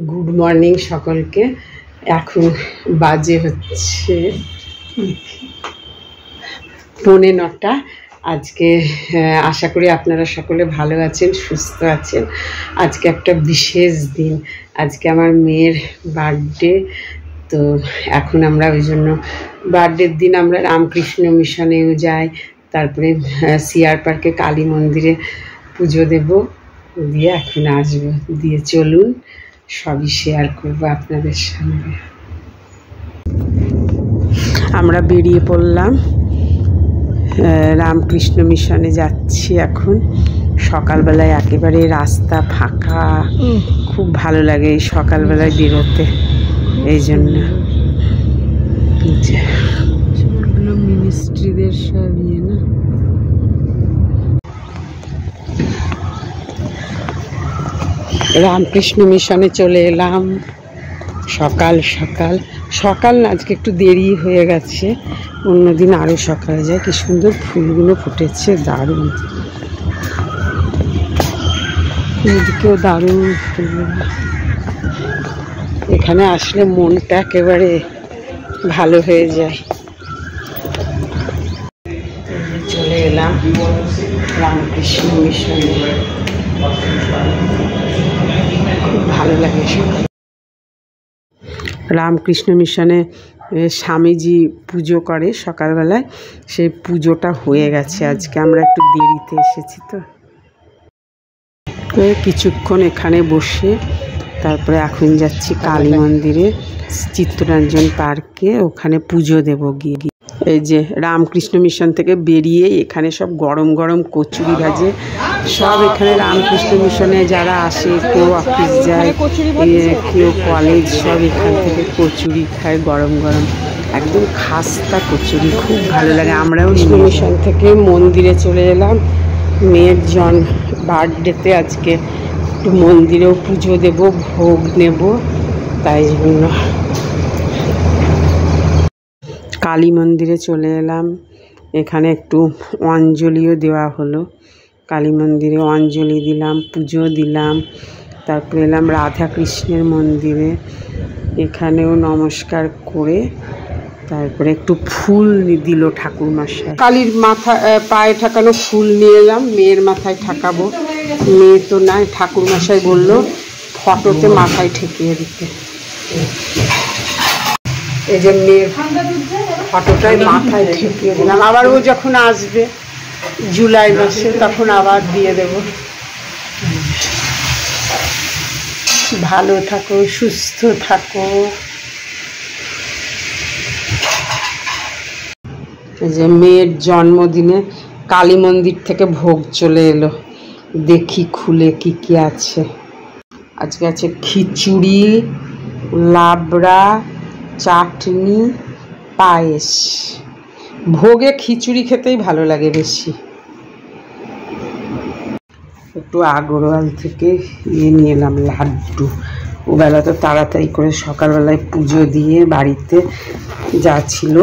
Good morning সকলকে। এখন বাজে হচ্ছে 9:45। আজকে আশা করি আপনারা সকলে ভালো আছেন, সুস্থ আছেন। আজকে একটা বিশেষ দিন, আজকে আমার মেয়ের বার্থডে। তো এখন আমরা ওই জন্য বার্থডের দিন আমরা রামকৃষ্ণ মিশনেও যাই, তারপরে সিআর পার্কে কালী মন্দিরে পুজো দেব, দিয়ে এখন আসবো, দিয়ে চলুন সবই শেয়ার করবো আপনাদের সঙ্গে। আমরা বেরিয়ে পড়লাম, রামকৃষ্ণ মিশনে যাচ্ছি এখন। সকালবেলায় একেবারে রাস্তা ফাঁকা, খুব ভালো লাগে এই সকালবেলায় বেরোতে, এই জন্য। মিনিস্ট্রিদের সব ইয়ে না। রামকৃষ্ণ মিশনে চলে এলাম সকাল সকাল। সকাল না, আজকে একটু দেরি হয়ে গেছে, অন্যদিন আরও সকালে যায়। কি সুন্দর ফুলগুলো ফুটেছে, দারুণ। এদিকেও দারুণ ফুল। এখানে আসলে মনটা একেবারে ভালো হয়ে যায়। চলে এলাম রামকৃষ্ণ মিশনে, খুব ভালো লাগে। রামকৃষ্ণ মিশনে স্বামীজি পুজো করে সকালবেলায়, সেই পুজোটা হয়ে গেছে। আজকে আমরা একটু দেরিতে এসেছি, তো কিছুক্ষণ এখানে বসে তারপরে এখন যাচ্ছি কালী মন্দিরে, চিত্তরঞ্জন পার্কে, ওখানে পুজো দেব গিয়ে। এই যে রামকৃষ্ণ মিশন থেকে বেরিয়ে এখানে সব গরম গরম কচুরি ভাজে সব। এখানে রামকৃষ্ণ মিশনে যারা আসে, কেউ অফিস যায়, কেউ কলেজ, সব এখান থেকে কচুরি খায় গরম গরম, একদম খাস্তা কচুরি, খুব ভালো লাগে। আমরাও মিশন থেকে মন্দিরে চলে এলাম মেয়ের বার্থডেতে। আজকে একটু মন্দিরেও পুজো দেব, ভোগ নেব, তাই জন্য কালী মন্দিরে চলে এলাম। এখানে একটু অঞ্জলিও দেওয়া হলো, কালী মন্দিরে অঞ্জলি দিলাম, পুজো দিলাম। তারপরে এলাম রাধাকৃষ্ণের মন্দিরে, এখানেও নমস্কার করে তারপরে একটু ফুল দিল ঠাকুরমশাই। কালীর পায়ে ঠাকানো ফুল নিয়ে এলাম, মেয়ের মাথায় ঠাকাবো। মেয়ে তো নাই, ঠাকুরমশাই বললো ফটোতে মাথায় ঠেকিয়ে দিতে। এই যে মেয়ের ফটোটায় মাথায় ঠেকিয়ে দিলাম, আবার ও যখন আসবে জুলাই মাসে তখন আবার দিয়ে দেব। ভালো থাকো, সুস্থ থাকো। এই যে মেয়ের জন্মদিনে কালী মন্দির থেকে ভোগ চলে এলো, দেখি খুলে কি কি আছে। আজকে আছে খিচুড়ি, লাবড়া, চাটনি, পায়েস। ভোগে খিচুড়ি খেতেই ভালো লাগে বেশি। একটু আগরওয়াল থেকে নিয়ে এলাম লাড্ডু। ওবেলা তো তাড়াতাড়ি করে সকালবেলায় পুজো দিয়ে বাড়িতে যা ছিল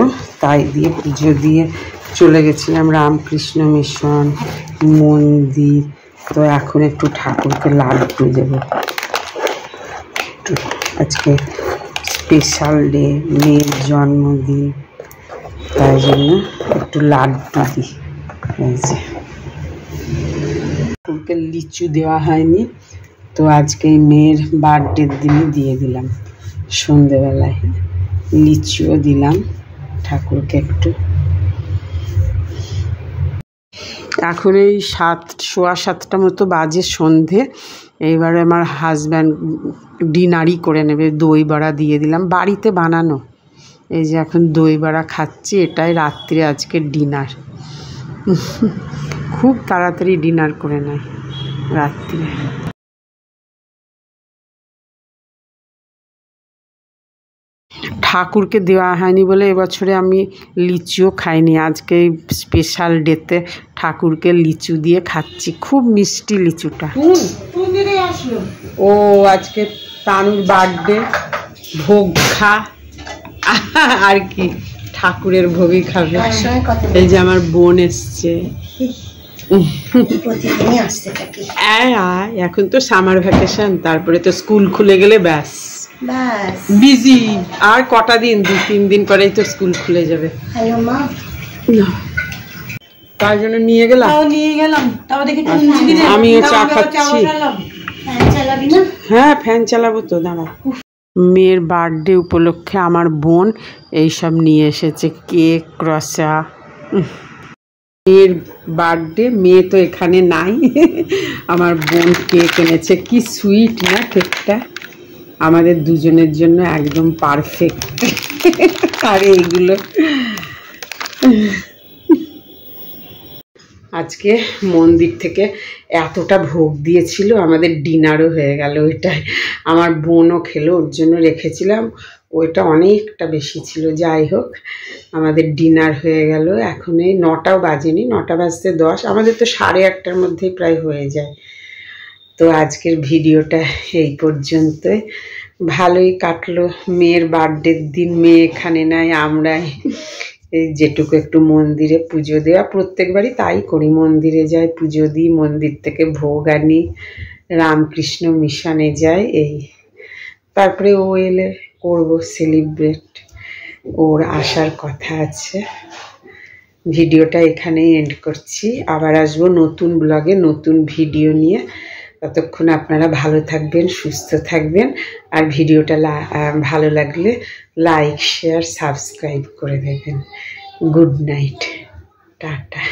তাই দিয়ে পুজো দিয়ে চলে গেছিলাম রামকৃষ্ণ মিশন মন্দির। তো এখন একটু ঠাকুরকে লাড্ডু দেব। আজকে স্পেশাল ডে, মেয়ের জন্মদিন, তাই জন্য একটু লাড্ডু দিই। এই যে ঠাকুরকে লিচু দেওয়া হয়নি, তো আজকে মেয়ের বার্থডের দিনে দিয়ে দিলাম। সন্ধেবেলায় লিচুও দিলাম ঠাকুরকে একটু। এখন এই 7:15 মতো বাজে সন্ধে। এইবারে আমার হাজব্যান্ড ডিনারই করে নেবে, দই বড়া দিয়ে দিলাম, বাড়িতে বানানো। এই যে এখন দই বড়া খাচ্ছি, এটাই রাত্রে আজকে ডিনার। খুব তাড়াতাড়ি ডিনার করে নেয় রাত্রে। ঠাকুরকে দেওয়া হয়নি বলে এবছরে আমি লিচুও খাইনি। আজকে স্পেশাল ডেতে ঠাকুরকে লিচু দিয়ে খাচ্ছি, খুব মিষ্টি লিচুটা। ও আজকে তানুর বার্থডে, ভোগ খা আর কি, ঠাকুরের ভোগই খাবে। এই যে আমার বোন এসছে, প্রতিদিনই আসতে থাকি। এখন তো সামার ভ্যাকেশন, তারপরে তো স্কুল খুলে গেলে ব্যাস ব্যাস বিজি। আর কটা দিন, 2-3 দিন পরেই তো স্কুল খুলে যাবে। হ্যালো মা, তার জন্য নিয়ে গেলাম। তাও দেখি আমিও চা খাচ্ছি। ফ্যান চালাবি না? হ্যাঁ, ফ্যান চালাবো তো, দাঁড়া। মেয়ের বার্থডে উপলক্ষে আমার বোন এইসব নিয়ে এসেছে, কেক, ক্রসা। মেয়ের বার্থডে, মেয়ে তো এখানে নাই। আমার বোন কেক এনেছে, কি সুইট না কেকটা, আমাদের দুজনের জন্য একদম পারফেক্ট। আর এইগুলো আজকে মন্দির থেকে এতটা ভোগ দিয়েছিল, আমাদের ডিনারও হয়ে গেল ওইটাই। আমার বোনও খেলো, ওর জন্য রেখেছিলাম, ওইটা অনেকটা বেশি ছিল। যাই হোক, আমাদের ডিনার হয়ে গেল। এখন এই 9টাও বাজেনি, 9টা বাজতে 10, আমাদের তো 8:30টার মধ্যেই প্রায় হয়ে যায়। তো আজকের ভিডিওটা এই পর্যন্তই। ভালোই কাটলো মেয়ের বার্থডের দিন। মেয়ে এখানে নাই, আমরাই এই যেটুকু একটু মন্দিরে পুজো দেওয়া, প্রত্যেকবারই তাই করি, মন্দিরে যাই, পুজো দিই, মন্দির থেকে ভোগ আনি, রামকৃষ্ণ মিশনে যাই। এই তারপরে ও এলে করবো সেলিব্রেট, ওর আসার কথা আছে। ভিডিওটা এখানেই এন্ড করছি, আবার আসবো নতুন ব্লগে নতুন ভিডিও নিয়ে। ততক্ষণ আপনারা ভালো থাকবেন, সুস্থ থাকবেন। আর ভিডিওটা ভালো লাগলে লাইক, শেয়ার, সাবস্ক্রাইব করে দেবেন। Good night, tata.